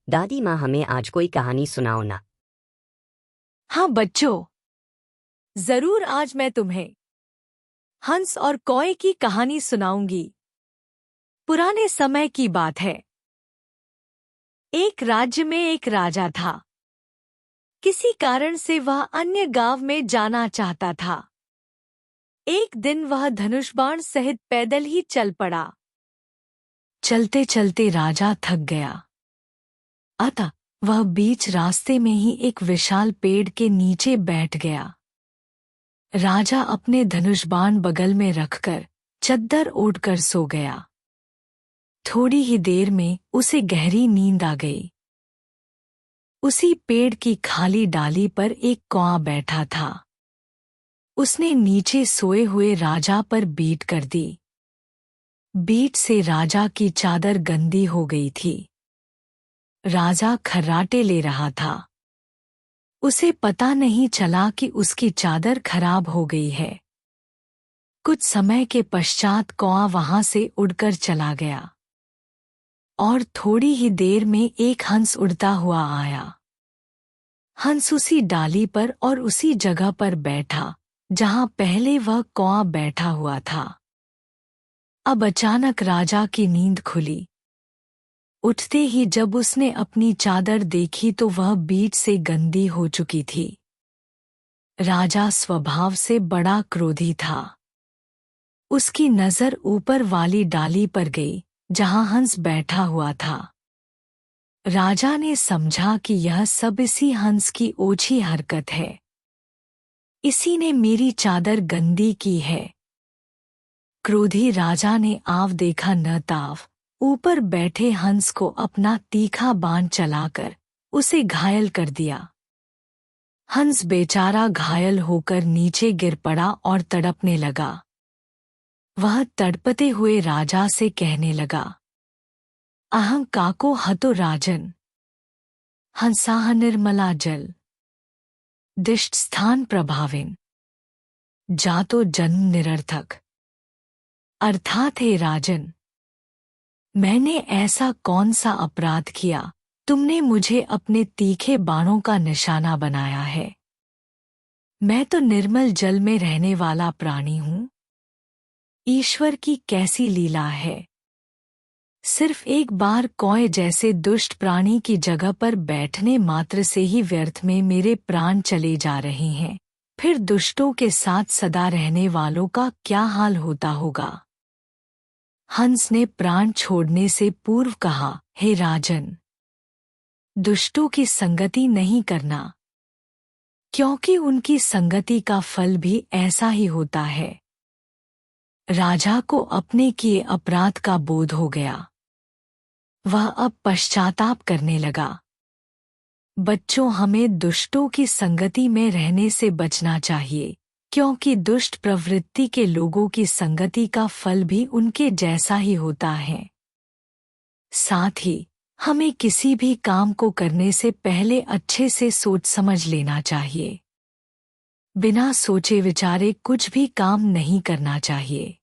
दादी माँ, हमें आज कोई कहानी सुनाओ ना। हाँ बच्चों, जरूर आज मैं तुम्हें हंस और कौए की कहानी सुनाऊंगी। पुराने समय की बात है। एक राज्य में एक राजा था। किसी कारण से वह अन्य गांव में जाना चाहता था। एक दिन वह धनुष बाण सहित पैदल ही चल पड़ा। चलते चलते राजा थक गया। अतः वह बीच रास्ते में ही एक विशाल पेड़ के नीचे बैठ गया। राजा अपने धनुष बाण बगल में रखकर चद्दर ओढ़कर सो गया। थोड़ी ही देर में उसे गहरी नींद आ गई। उसी पेड़ की खाली डाली पर एक कौआ बैठा था। उसने नीचे सोए हुए राजा पर बीट कर दी। बीट से राजा की चादर गंदी हो गई थी। राजा खर्राटे ले रहा था। उसे पता नहीं चला कि उसकी चादर खराब हो गई है। कुछ समय के पश्चात कौआ वहां से उड़कर चला गया और थोड़ी ही देर में एक हंस उड़ता हुआ आया। हंस उसी डाली पर और उसी जगह पर बैठा जहां पहले वह कौआ बैठा हुआ था। अब अचानक राजा की नींद खुली। उठते ही जब उसने अपनी चादर देखी तो वह बीट से गंदी हो चुकी थी। राजा स्वभाव से बड़ा क्रोधी था। उसकी नजर ऊपर वाली डाली पर गई जहां हंस बैठा हुआ था। राजा ने समझा कि यह सब इसी हंस की ओछी हरकत है। इसी ने मेरी चादर गंदी की है। क्रोधी राजा ने आव देखा न ताव ऊपर बैठे हंस को अपना तीखा बाण चलाकर उसे घायल कर दिया। हंस बेचारा घायल होकर नीचे गिर पड़ा और तड़पने लगा। वह तड़पते हुए राजा से कहने लगा, अहं काको हतो राजन, हंसाह निर्मला जल, दिष्ट स्थान प्रभाविन, जातो जन्म निरर्थक। अर्थात हे राजन, मैंने ऐसा कौन सा अपराध किया, तुमने मुझे अपने तीखे बाणों का निशाना बनाया है। मैं तो निर्मल जल में रहने वाला प्राणी हूं। ईश्वर की कैसी लीला है। सिर्फ एक बार कौए जैसे दुष्ट प्राणी की जगह पर बैठने मात्र से ही व्यर्थ में मेरे प्राण चले जा रहे हैं। फिर दुष्टों के साथ सदा रहने वालों का क्या हाल होता होगा। हंस ने प्राण छोड़ने से पूर्व कहा, हे राजन, दुष्टों की संगति नहीं करना, क्योंकि उनकी संगति का फल भी ऐसा ही होता है। राजा को अपने किए अपराध का बोध हो गया। वह अब पश्चाताप करने लगा। बच्चों, हमें दुष्टों की संगति में रहने से बचना चाहिए, क्योंकि दुष्ट प्रवृत्ति के लोगों की संगति का फल भी उनके जैसा ही होता है। साथ ही हमें किसी भी काम को करने से पहले अच्छे से सोच समझ लेना चाहिए। बिना सोचे विचारे कुछ भी काम नहीं करना चाहिए।